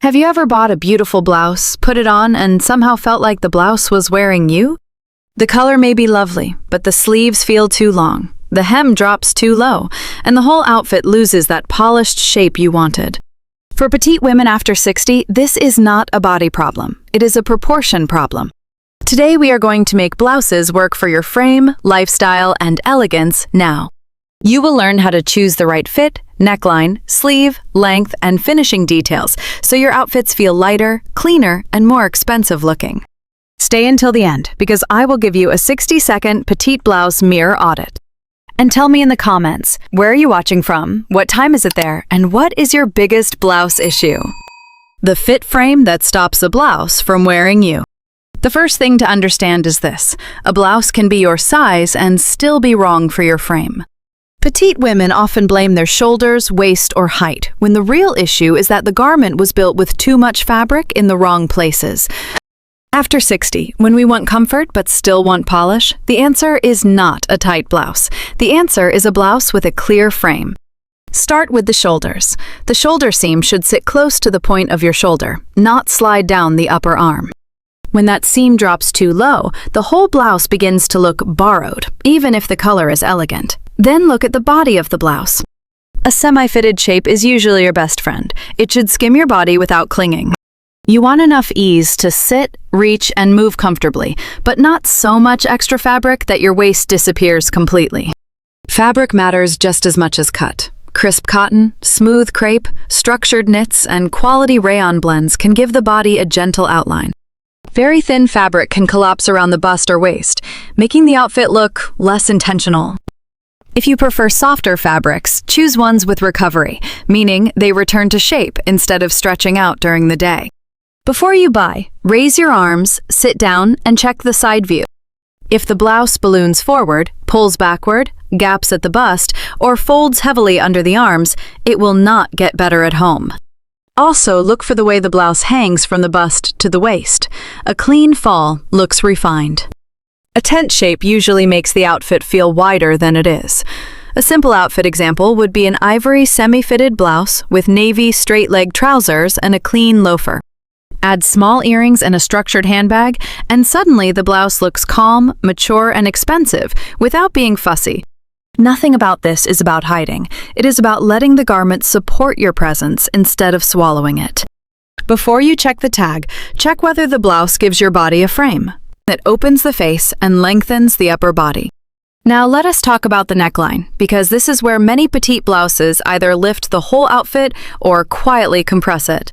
Have you ever bought a beautiful blouse, put it on, and somehow felt like the blouse was wearing you? The color may be lovely, but the sleeves feel too long, the hem drops too low, and the whole outfit loses that polished shape you wanted. For petite women after 60, this is not a body problem. It is a proportion problem. Today we are going to make blouses work for your frame, lifestyle, and elegance now. You will learn how to choose the right fit, neckline, sleeve, length, and finishing details so your outfits feel lighter, cleaner, and more expensive looking. Stay until the end because I will give you a 60-second petite blouse mirror audit. And tell me in the comments, where are you watching from, what time is it there, and what is your biggest blouse issue? The fit frame that stops a blouse from wearing you. The first thing to understand is this: a blouse can be your size and still be wrong for your frame. Petite women often blame their shoulders, waist, or height, when the real issue is that the garment was built with too much fabric in the wrong places. After 60, when we want comfort but still want polish, the answer is not a tight blouse. The answer is a blouse with a clear frame. Start with the shoulders. The shoulder seam should sit close to the point of your shoulder, not slide down the upper arm. When that seam drops too low, the whole blouse begins to look borrowed, even if the color is elegant. Then look at the body of the blouse. A semi-fitted shape is usually your best friend. It should skim your body without clinging. You want enough ease to sit, reach, and move comfortably, but not so much extra fabric that your waist disappears completely. Fabric matters just as much as cut. Crisp cotton, smooth crepe, structured knits, and quality rayon blends can give the body a gentle outline. Very thin fabric can collapse around the bust or waist, making the outfit look less intentional. If you prefer softer fabrics, choose ones with recovery, meaning they return to shape instead of stretching out during the day. Before you buy, raise your arms, sit down, and check the side view. If the blouse balloons forward, pulls backward, gaps at the bust, or folds heavily under the arms, it will not get better at home. Also, look for the way the blouse hangs from the bust to the waist. A clean fall looks refined. A tent shape usually makes the outfit feel wider than it is. A simple outfit example would be an ivory semi-fitted blouse with navy straight-leg trousers and a clean loafer. Add small earrings and a structured handbag, and suddenly the blouse looks calm, mature, and expensive without being fussy. Nothing about this is about hiding. It is about letting the garment support your presence instead of swallowing it. Before you check the tag, check whether the blouse gives your body a frame that opens the face and lengthens the upper body. Now let us talk about the neckline, because this is where many petite blouses either lift the whole outfit or quietly compress it.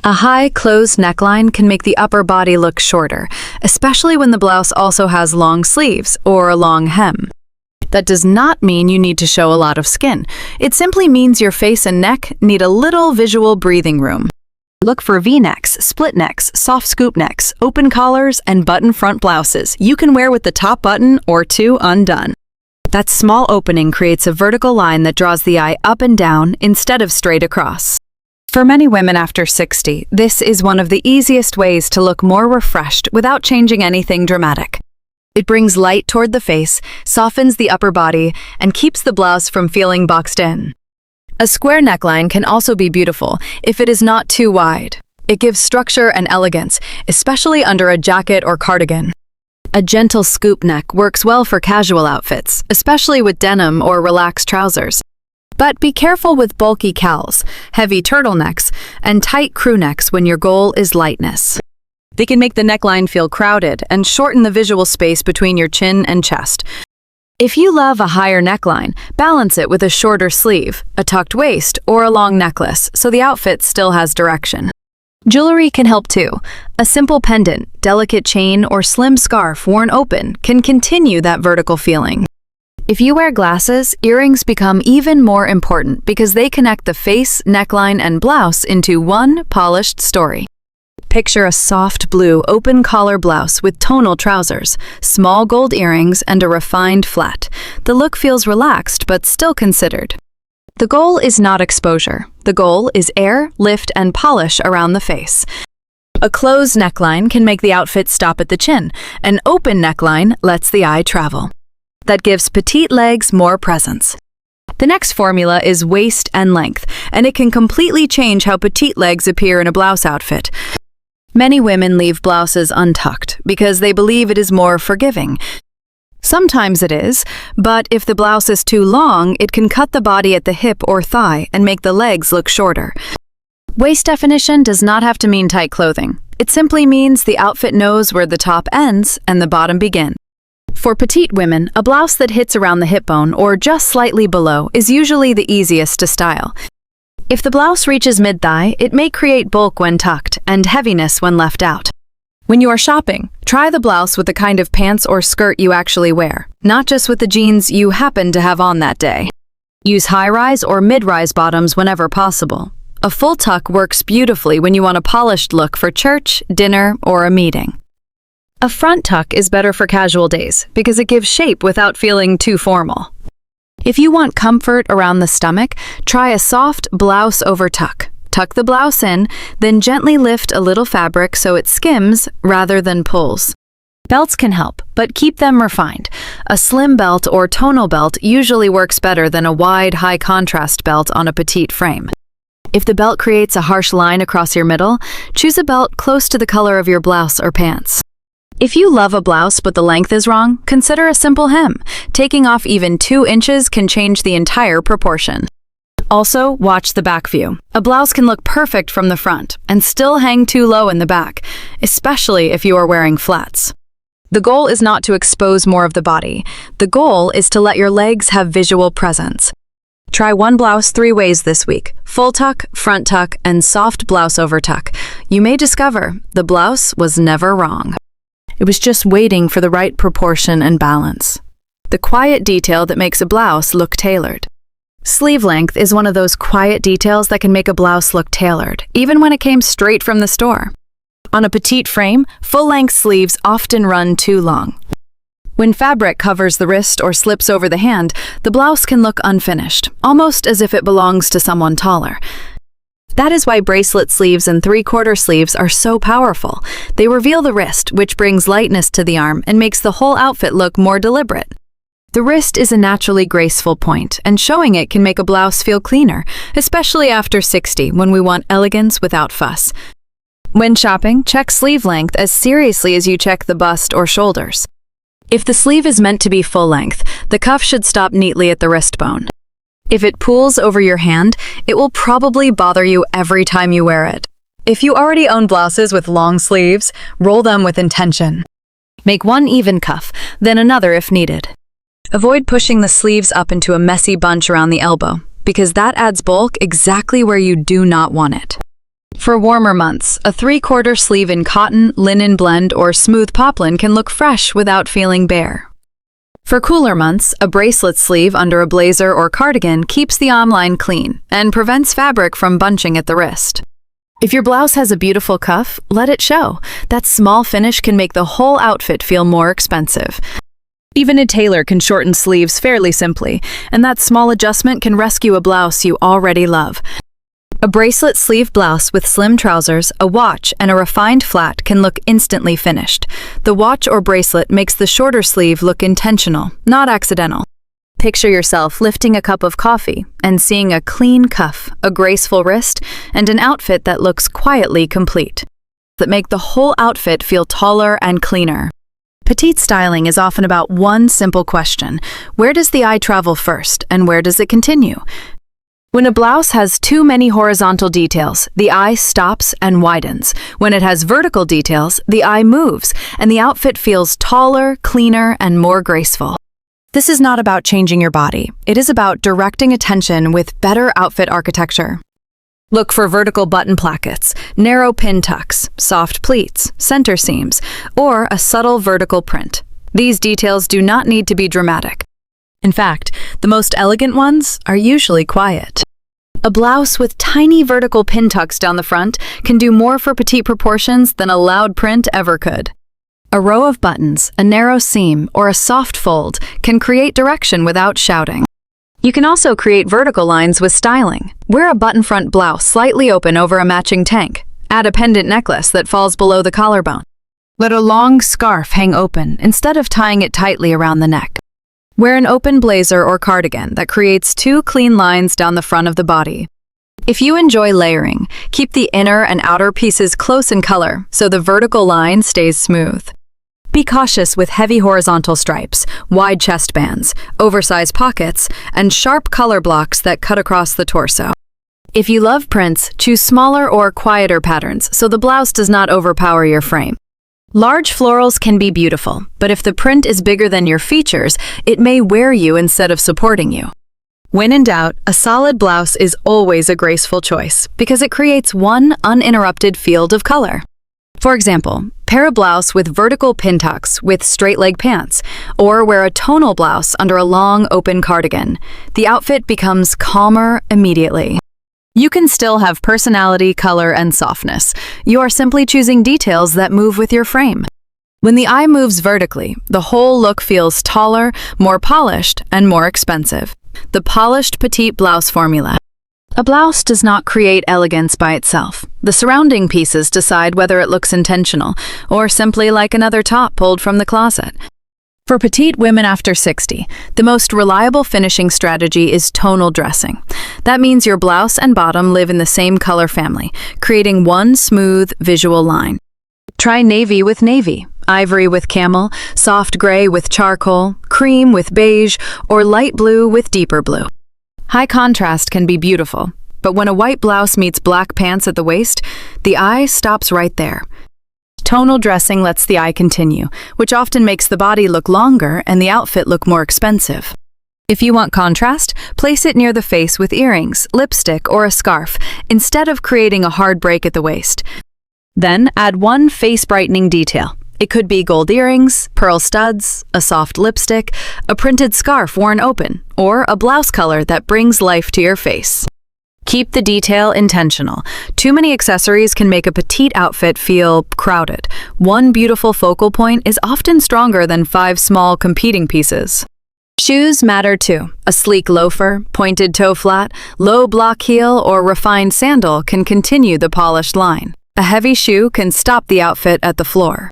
A high, closed neckline can make the upper body look shorter, especially when the blouse also has long sleeves or a long hem. That does not mean you need to show a lot of skin. It simply means your face and neck need a little visual breathing room. Look for V-necks, split necks, soft scoop necks, open collars, and button front blouses you can wear with the top button or two undone. That small opening creates a vertical line that draws the eye up and down instead of straight across. For many women after 60, this is one of the easiest ways to look more refreshed without changing anything dramatic. It brings light toward the face, softens the upper body, and keeps the blouse from feeling boxed in. A square neckline can also be beautiful if it is not too wide. It gives structure and elegance, especially under a jacket or cardigan. A gentle scoop neck works well for casual outfits, especially with denim or relaxed trousers. But be careful with bulky cowls, heavy turtlenecks, and tight crew necks when your goal is lightness. They can make the neckline feel crowded and shorten the visual space between your chin and chest. If you love a higher neckline, balance it with a shorter sleeve, a tucked waist, or a long necklace so the outfit still has direction. Jewelry can help too. A simple pendant, delicate chain, or slim scarf worn open can continue that vertical feeling. If you wear glasses, earrings become even more important because they connect the face, neckline, and blouse into one polished story. Picture a soft blue open collar blouse with tonal trousers, small gold earrings, and a refined flat. The look feels relaxed but still considered. The goal is not exposure. The goal is air, lift, and polish around the face. A closed neckline can make the outfit stop at the chin. An open neckline lets the eye travel. That gives petite legs more presence. The next formula is waist and length, and it can completely change how petite legs appear in a blouse outfit. Many women leave blouses untucked because they believe it is more forgiving. Sometimes it is, but if the blouse is too long, it can cut the body at the hip or thigh and make the legs look shorter. Waist definition does not have to mean tight clothing. It simply means the outfit knows where the top ends and the bottom begins. For petite women, a blouse that hits around the hip bone or just slightly below is usually the easiest to style. If the blouse reaches mid-thigh, it may create bulk when tucked and heaviness when left out. When you are shopping, try the blouse with the kind of pants or skirt you actually wear, not just with the jeans you happen to have on that day. Use high-rise or mid-rise bottoms whenever possible. A full tuck works beautifully when you want a polished look for church, dinner, or a meeting. A front tuck is better for casual days because it gives shape without feeling too formal. If you want comfort around the stomach, try a soft blouse over tuck. Tuck the blouse in, then gently lift a little fabric so it skims rather than pulls. Belts can help, but keep them refined. A slim belt or tonal belt usually works better than a wide, high-contrast belt on a petite frame. If the belt creates a harsh line across your middle, choose a belt close to the color of your blouse or pants. If you love a blouse but the length is wrong, consider a simple hem. Taking off even 2 inches can change the entire proportion. Also, watch the back view. A blouse can look perfect from the front and still hang too low in the back, especially if you are wearing flats. The goal is not to expose more of the body. The goal is to let your legs have visual presence. Try one blouse 3 ways this week: full tuck, front tuck, and soft blouse over tuck. You may discover the blouse was never wrong. It was just waiting for the right proportion and balance. The quiet detail that makes a blouse look tailored. Sleeve length is one of those quiet details that can make a blouse look tailored, even when it came straight from the store. On a petite frame, full-length sleeves often run too long. When fabric covers the wrist or slips over the hand, the blouse can look unfinished, almost as if it belongs to someone taller. That is why bracelet sleeves and 3/4 sleeves are so powerful. They reveal the wrist, which brings lightness to the arm and makes the whole outfit look more deliberate. The wrist is a naturally graceful point, and showing it can make a blouse feel cleaner, especially after 60 when we want elegance without fuss. When shopping, check sleeve length as seriously as you check the bust or shoulders. If the sleeve is meant to be full length, the cuff should stop neatly at the wrist bone. If it pulls over your hand, it will probably bother you every time you wear it. If you already own blouses with long sleeves, roll them with intention. Make one even cuff, then another if needed. Avoid pushing the sleeves up into a messy bunch around the elbow, because that adds bulk exactly where you do not want it. For warmer months, a 3/4 sleeve in cotton, linen blend, or smooth poplin can look fresh without feeling bare. For cooler months, a bracelet sleeve under a blazer or cardigan keeps the arm line clean and prevents fabric from bunching at the wrist. If your blouse has a beautiful cuff, let it show. That small finish can make the whole outfit feel more expensive. Even a tailor can shorten sleeves fairly simply, and that small adjustment can rescue a blouse you already love. A bracelet sleeve blouse with slim trousers, a watch, and a refined flat can look instantly finished. The watch or bracelet makes the shorter sleeve look intentional, not accidental. Picture yourself lifting a cup of coffee and seeing a clean cuff, a graceful wrist, and an outfit that looks quietly complete. That make the whole outfit feel taller and cleaner. Petite styling is often about one simple question: where does the eye travel first, and where does it continue? When a blouse has too many horizontal details, the eye stops and widens. When it has vertical details, the eye moves, and the outfit feels taller, cleaner, and more graceful. This is not about changing your body. It is about directing attention with better outfit architecture. Look for vertical button plackets, narrow pin tucks, soft pleats, center seams, or a subtle vertical print. These details do not need to be dramatic. In fact, the most elegant ones are usually quiet. A blouse with tiny vertical pin tucks down the front can do more for petite proportions than a loud print ever could. A row of buttons, a narrow seam, or a soft fold can create direction without shouting. You can also create vertical lines with styling. Wear a button front blouse slightly open over a matching tank. Add a pendant necklace that falls below the collarbone. Let a long scarf hang open instead of tying it tightly around the neck. Wear an open blazer or cardigan that creates two clean lines down the front of the body. If you enjoy layering, keep the inner and outer pieces close in color so the vertical line stays smooth. Be cautious with heavy horizontal stripes, wide chest bands, oversized pockets, and sharp color blocks that cut across the torso. If you love prints, choose smaller or quieter patterns so the blouse does not overpower your frame. Large florals can be beautiful, but if the print is bigger than your features, it may wear you instead of supporting you. When in doubt, a solid blouse is always a graceful choice because it creates one uninterrupted field of color. For example, pair a blouse with vertical pin tucks with straight leg pants, or wear a tonal blouse under a long open cardigan. The outfit becomes calmer immediately. You can still have personality, color, and softness. You are simply choosing details that move with your frame. When the eye moves vertically, the whole look feels taller, more polished, and more expensive. The polished petite blouse formula. A blouse does not create elegance by itself. The surrounding pieces decide whether it looks intentional or simply like another top pulled from the closet. For petite women after 60, the most reliable finishing strategy is tonal dressing. That means your blouse and bottom live in the same color family, creating one smooth visual line. Try navy with navy, ivory with camel, soft gray with charcoal, cream with beige, or light blue with deeper blue. High contrast can be beautiful, but when a white blouse meets black pants at the waist, the eye stops right there. Tonal dressing lets the eye continue, which often makes the body look longer and the outfit look more expensive. If you want contrast, place it near the face with earrings, lipstick, or a scarf, instead of creating a hard break at the waist. Then add one face-brightening detail. It could be gold earrings, pearl studs, a soft lipstick, a printed scarf worn open, or a blouse color that brings life to your face. Keep the detail intentional. Too many accessories can make a petite outfit feel crowded. One beautiful focal point is often stronger than 5 small competing pieces. Shoes matter too. A sleek loafer, pointed toe flat, low block heel, or refined sandal can continue the polished line. A heavy shoe can stop the outfit at the floor.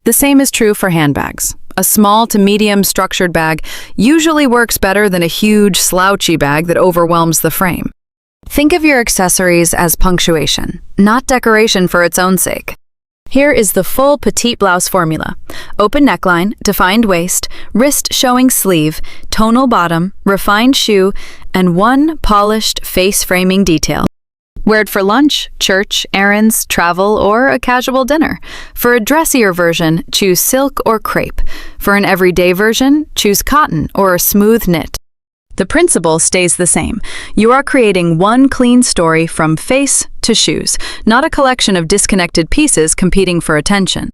The same is true for handbags. A small to medium structured bag usually works better than a huge slouchy bag that overwhelms the frame. Think of your accessories as punctuation, not decoration for its own sake. Here is the full petite blouse formula. Open neckline, defined waist, wrist showing sleeve, tonal bottom, refined shoe, and one polished face framing detail. Wear it for lunch, church, errands, travel, or a casual dinner. For a dressier version, choose silk or crepe. For an everyday version, choose cotton or a smooth knit. The principle stays the same. You are creating one clean story from face to shoes, not a collection of disconnected pieces competing for attention.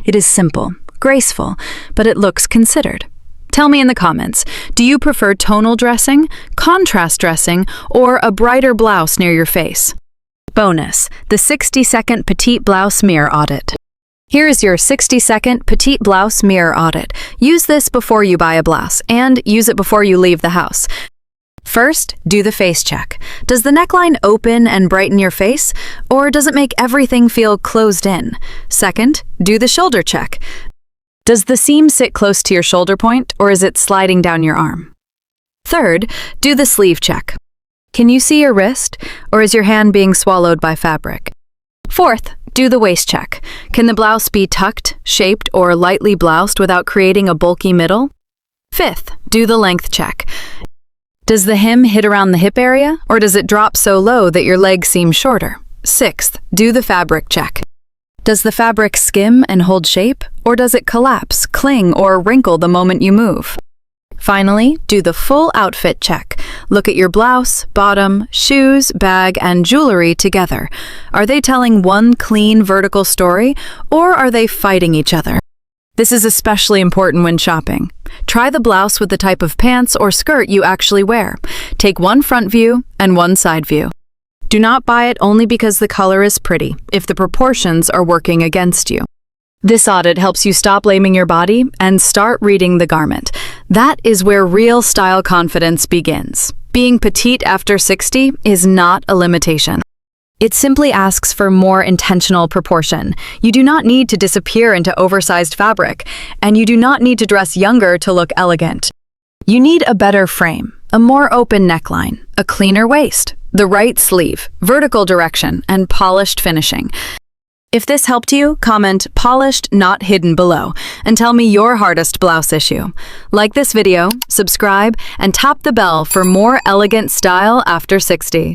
It is simple, graceful, but it looks considered. Tell me in the comments, do you prefer tonal dressing, contrast dressing, or a brighter blouse near your face? Bonus, the 60-second petite blouse mirror audit. Here is your 60-second petite blouse mirror audit. Use this before you buy a blouse, and use it before you leave the house. First, do the face check. Does the neckline open and brighten your face, or does it make everything feel closed in? Second, do the shoulder check. Does the seam sit close to your shoulder point, or is it sliding down your arm? Third, do the sleeve check. Can you see your wrist, or is your hand being swallowed by fabric? Fourth, do the waist check. Can the blouse be tucked, shaped, or lightly bloused without creating a bulky middle? Fifth, do the length check. Does the hem hit around the hip area, or does it drop so low that your legs seem shorter? Sixth, do the fabric check. Does the fabric skim and hold shape, or does it collapse, cling, or wrinkle the moment you move? Finally, do the full outfit check. Look at your blouse, bottom, shoes, bag, and jewelry together. Are they telling one clean vertical story, or are they fighting each other? This is especially important when shopping. Try the blouse with the type of pants or skirt you actually wear. Take one front view and one side view. Do not buy it only because the color is pretty, if the proportions are working against you. This audit helps you stop blaming your body and start reading the garment. That is where real style confidence begins. Being petite after 60 is not a limitation. It simply asks for more intentional proportion. You do not need to disappear into oversized fabric, and you do not need to dress younger to look elegant. You need a better frame, a more open neckline, a cleaner waist, the right sleeve, vertical direction, and polished finishing. If this helped you, comment "polished, not hidden" below and tell me your hardest blouse issue. Like this video, subscribe, and tap the bell for more elegant style after 60.